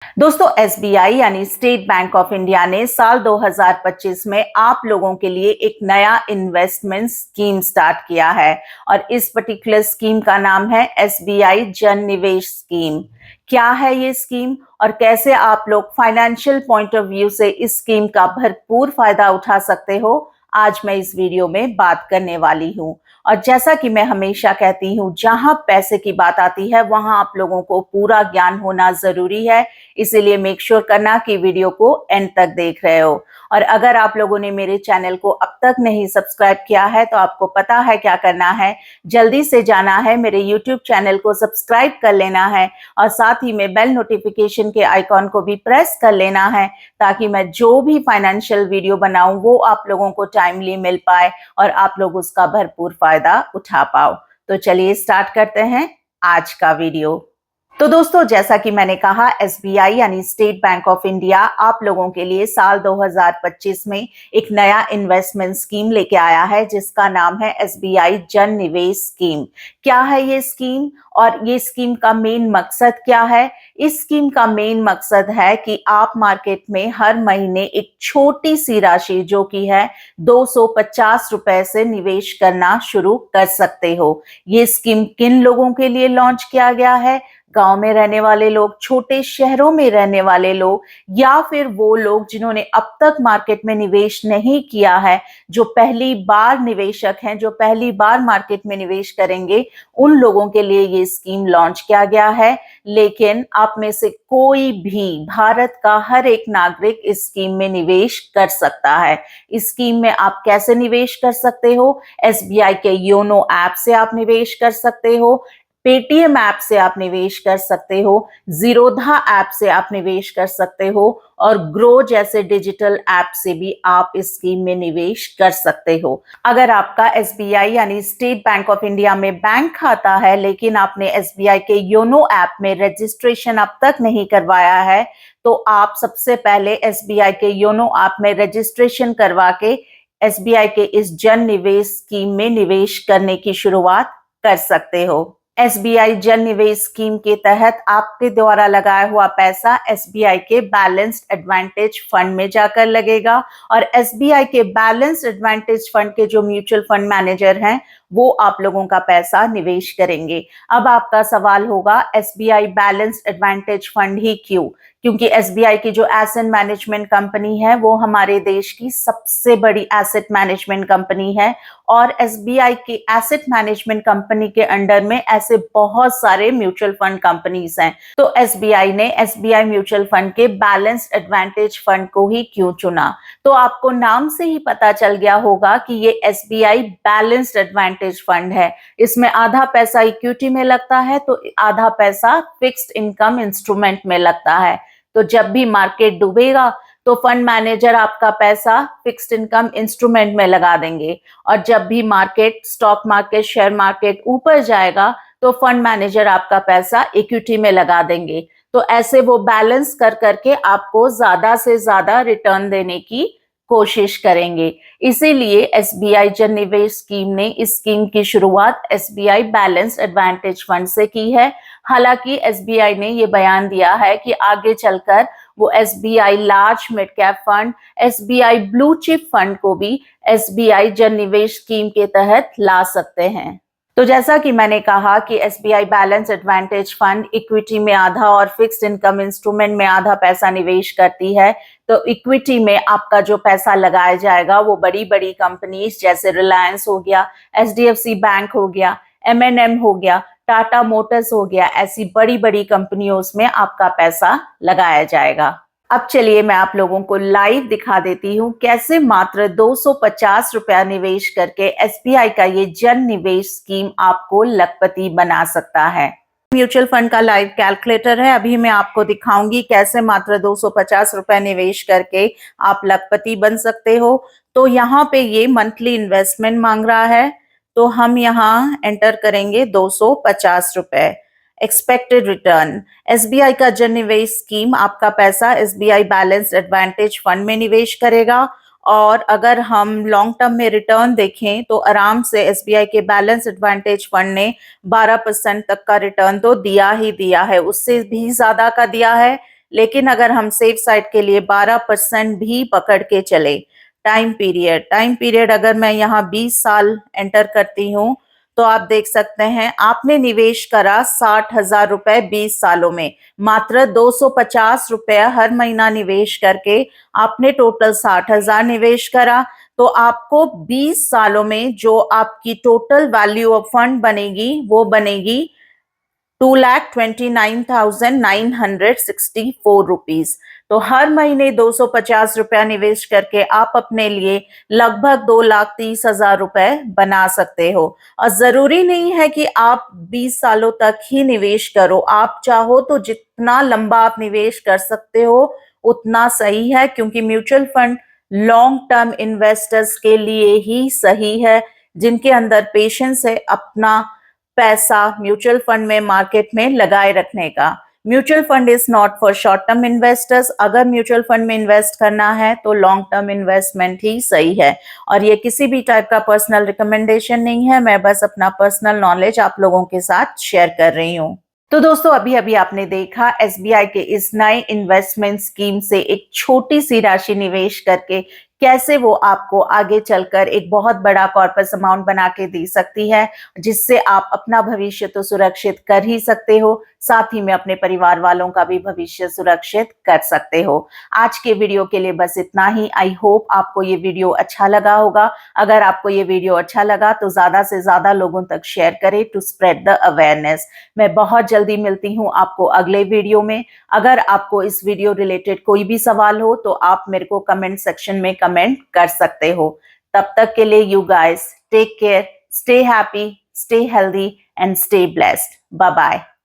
दोस्तों, एसबीआई यानी state bank of India ने साल 2025 में आप लोगों के लिए एक नया इन्वेस्टमेंट स्कीम स्टार्ट किया है और इस पर्टिकुलर स्कीम का नाम है एसबीआई जन निवेश स्कीम। क्या है ये स्कीम और कैसे आप लोग फाइनेंशियल पॉइंट ऑफ व्यू से इस स्कीम का भरपूर फायदा उठा सकते हो, आज मैं इस वीडियो में बात करने वाली हूँ। और जैसा कि मैं हमेशा कहती हूँ, जहां पैसे की बात आती है वहां आप लोगों को पूरा ज्ञान होना जरूरी है, इसीलिए मेक श्योर करना कि वीडियो को एंड तक देख रहे हो। और अगर आप लोगों ने मेरे चैनल को अब तक नहीं सब्सक्राइब किया है तो आपको पता है क्या करना है, जल्दी से जाना है, मेरे यूट्यूब चैनल को सब्सक्राइब कर लेना है और साथ ही में बेल नोटिफिकेशन के आइकॉन को भी प्रेस कर लेना है ताकि मैं जो भी फाइनेंशियल वीडियो बनाऊं वो आप लोगों को टाइमली मिल पाए और आप लोग उसका भरपूर फायदा उठा पाओ। तो चलिए स्टार्ट करते हैं आज का वीडियो। तो दोस्तों, जैसा कि मैंने कहा, एसबीआई यानी स्टेट बैंक ऑफ इंडिया आप लोगों के लिए साल 2025 में एक नया इन्वेस्टमेंट स्कीम लेके आया है जिसका नाम है एसबीआई जन निवेश स्कीम। क्या है ये स्कीम और ये स्कीम का मेन मकसद क्या है? इस स्कीम का मेन मकसद है कि आप मार्केट में हर महीने एक छोटी सी राशि जो कि है 250 रुपए से निवेश करना शुरू कर सकते हो। ये स्कीम किन लोगों के लिए लॉन्च किया गया है? गांव में रहने वाले लोग, छोटे शहरों में रहने वाले लोग, या फिर वो लोग जिन्होंने अब तक मार्केट में निवेश नहीं किया है, जो पहली बार निवेशक हैं, जो पहली बार मार्केट में निवेश करेंगे, उन लोगों के लिए ये स्कीम लॉन्च किया गया है। लेकिन आप में से कोई भी, भारत का हर एक नागरिक इस स्कीम में निवेश कर सकता है। इस स्कीम में आप कैसे निवेश कर सकते हो? एसबीआई के योनो ऐप से आप निवेश कर सकते हो, पेटीएम ऐप से आप निवेश कर सकते हो, जीरोधा ऐप से आप निवेश कर सकते हो और ग्रो जैसे डिजिटल ऐप से भी आप इस स्कीम में निवेश कर सकते हो। अगर आपका एसबीआई यानी स्टेट बैंक ऑफ इंडिया में बैंक खाता है लेकिन आपने एसबीआई के योनो ऐप में रजिस्ट्रेशन अब तक नहीं करवाया है, तो आप सबसे पहले एसबीआई के योनो ऐप में रजिस्ट्रेशन करवा के एसबीआई के इस जन निवेश स्कीम में निवेश करने की शुरुआत कर सकते हो। एसबीआई जन निवेश स्कीम के तहत आपके द्वारा लगाया हुआ पैसा एसबीआई के बैलेंस्ड एडवांटेज फंड में जाकर लगेगा और एसबीआई के बैलेंस्ड एडवांटेज फंड के जो म्यूचुअल फंड मैनेजर हैं वो आप लोगों का पैसा निवेश करेंगे। अब आपका सवाल होगा, एसबीआई बैलेंस्ड एडवांटेज फंड ही क्यों? क्योंकि एसबीआई की जो एसेट मैनेजमेंट कंपनी है वो हमारे देश की सबसे बड़ी एसेट मैनेजमेंट कंपनी है और एसबीआई की एसेट मैनेजमेंट कंपनी के अंडर में ऐसे बहुत सारे म्यूचुअल फंड कंपनीज हैं। तो एसबीआई ने एसबीआई म्यूचुअल फंड के बैलेंस्ड एडवांटेज फंड को ही क्यों चुना? तो आपको नाम से ही पता चल गया होगा कि ये एसबीआई बैलेंस्ड एडवांटेज फंड है। इसमें आधा पैसा इक्विटी में लगता है तो आधा पैसा फिक्स्ड इनकम इंस्ट्रूमेंट में लगता है। तो जब भी मार्केट डूबेगा तो फंड मैनेजर आपका पैसा फिक्स्ड इनकम इंस्ट्रूमेंट में लगा देंगे और जब भी market, stock market, share market ऊपर जाएगा तो फंड मैनेजर आपका पैसा इक्विटी में लगा देंगे। तो ऐसे वो बैलेंस कर करके आपको ज्यादा से ज्यादा रिटर्न देने की कोशिश करेंगे। इसीलिए एसबीआई जन निवेश स्कीम ने इस स्कीम की शुरुआत एसबीआई बैलेंस्ड एडवांटेज फंड से की है। हालांकि एसबीआई ने ये बयान दिया है कि आगे चलकर वो SBI large mid cap fund, SBI blue chip fund को भी एसबीआई जन निवेश स्कीम के तहत ला सकते हैं। तो जैसा कि मैंने कहा कि SBI balance advantage fund equity में आधा और फिक्स्ड इनकम इंस्ट्रूमेंट में आधा पैसा निवेश करती है। तो इक्विटी में आपका जो पैसा लगाया जाएगा वो बड़ी बड़ी कंपनीज जैसे रिलायंस हो गया, एचडीएफसी बैंक हो गया, एमएनएम हो गया, टाटा मोटर्स हो गया, ऐसी बड़ी बड़ी कंपनियों में आपका पैसा लगाया जाएगा। अब चलिए मैं आप लोगों को लाइव दिखा देती हूँ कैसे मात्र 250 रुपया निवेश करके एसबीआई का ये जन निवेश स्कीम आपको लखपति बना सकता है। म्यूचुअल फंड का लाइव कैलकुलेटर है। अभी मैं आपको दिखाऊंगी कैसे मात्र 250 रुपया निवेश करके आप लखपति बन सकते हो। तो यहाँ पे ये मंथली इन्वेस्टमेंट मांग रहा है, तो हम यहाँ एंटर करेंगे 250 रुपए। एक्सपेक्टेड रिटर्न, एसबीआई का जन निवेश स्कीम आपका पैसा एसबीआई बैलेंस्ड एडवांटेज फंड में निवेश करेगा और अगर हम लॉन्ग टर्म में रिटर्न देखें तो आराम से एसबीआई के बैलेंस एडवांटेज फंड ने 12% तक का रिटर्न तो दिया ही दिया है, उससे भी ज्यादा का दिया है। लेकिन अगर हम सेफ साइड के लिए 12% भी पकड़ के चले, टाइम पीरियड अगर मैं यहाँ 20 साल एंटर करती हूँ तो आप देख सकते हैं आपने निवेश करा 60,000 रुपए 20 सालों में, मात्र 250 रुपए हर महीना निवेश करके आपने टोटल 60,000 निवेश करा, तो आपको 20 सालों में जो आपकी टोटल वैल्यू ऑफ फंड बनेगी वो बनेगी 2,29,964 रुपीज। तो हर महीने 250 रुपया निवेश करके आप अपने लिए लगभग 2,30,000 रुपए बना सकते हो। और जरूरी नहीं है कि आप 20 सालों तक ही निवेश करो, आप चाहो तो जितना लंबा आप निवेश कर सकते हो उतना सही है, क्योंकि mutual fund long term investors के लिए ही सही है, जिनके अंदर पेशेंस है अपना पैसा म्यूचुअल फंड में मार्केट में लगाए रखने का। Mutual fund is not for short term investors. अगर म्यूचुअल फंड में इन्वेस्ट करना है तो लॉन्ग टर्म इन्वेस्टमेंट ही सही है। और ये किसी भी टाइप का पर्सनल रिकमेंडेशन नहीं है, मैं बस अपना पर्सनल नॉलेज आप लोगों के साथ शेयर कर रही हूँ। तो दोस्तों अभी अभी आपने देखा एसबीआई के इस नए इन्वेस्टमेंट स्कीम से एक छोटी सी राशि निवेश करके कैसे वो आपको आगे चलकर एक बहुत बड़ा कॉर्पस अमाउंट बना के दे सकती है, जिससे आप अपना भविष्य तो सुरक्षित कर ही सकते हो, साथ ही में अपने परिवार वालों का भी भविष्य सुरक्षित कर सकते हो। आज के वीडियो के लिए बस इतना ही। आई होप आपको ये वीडियो अच्छा लगा होगा। अगर आपको ये वीडियो अच्छा लगा तो ज्यादा से ज्यादा लोगों तक शेयर करें टू स्प्रेड द अवेयरनेस। मैं बहुत जल्दी मिलती हूँ आपको अगले वीडियो में। अगर आपको इस वीडियो रिलेटेड कोई भी सवाल हो तो आप मेरे को कमेंट सेक्शन में कमेंट कर सकते हो। तब तक के लिए you guys take care, stay happy, stay healthy and stay blessed. Bye bye.